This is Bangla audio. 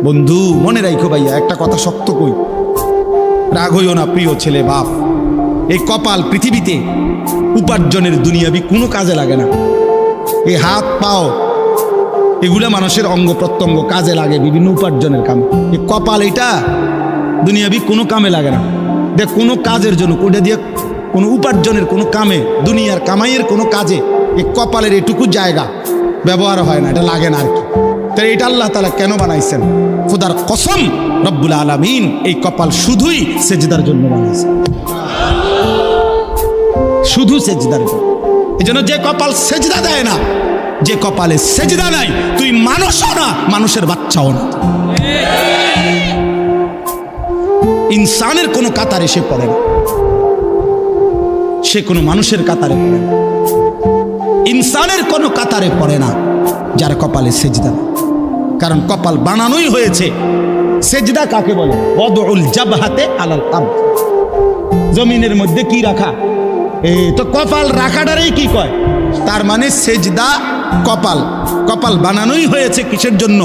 বন্ধু মনে রাখো ভাইয়া, একটা কথা শক্ত কই, রাগ হইও না প্রিয় ছেলে বাপ। এই কপাল পৃথিবীতে উপার্জনের দুনিয়াবি কোনো কাজে লাগে না। এই হাত পাও এগুলা মানুষের অঙ্গ প্রত্যঙ্গ কাজে লাগে বিভিন্ন উপার্জনের কামে। এই কপাল এটা দুনিয়াবি কোনো কামে লাগে না। দেখ কোনো কাজের জন্য ওটা দিয়ে কোনো উপার্জনের কোনো কামে, দুনিয়ার কামাইয়ের কোনো কাজে এই কপালের এটুকু জায়গা ব্যবহার হয় না, এটা লাগে না আর কি। তাই এটা আল্লাহ তাআলা কেন বানাইছেন? খোদার কসম রব্বুল আলামিন এই কপাল শুধুই সেজদার জন্য বানাইছেন, শুধু সেজদার জন্য। এই জন্য যে কপাল সেজদা দেয় না, যে কপালে সেজদা নাই, তুই মানুষও না, মানুষের বাচ্চাও না। ইনসানের কোনো কাতারে সে পড়ে না, সে কোনো মানুষের কাতারে পড়ে না। ইনসানের কোনো কাতারে পড়ে না যার কপালে সেজদা। কারণ কপাল বানানোই হয়েছে। সেজদা কাকে বলে? ওয়াদউল জাবহাতে আলাল আরদ, জমিনের মধ্যে কি রাখা, এই তো কপাল রাখাটারই কি কয়। তার মানে সেজদা কপাল, কপাল বানানোই হয়েছে কিসের জন্য?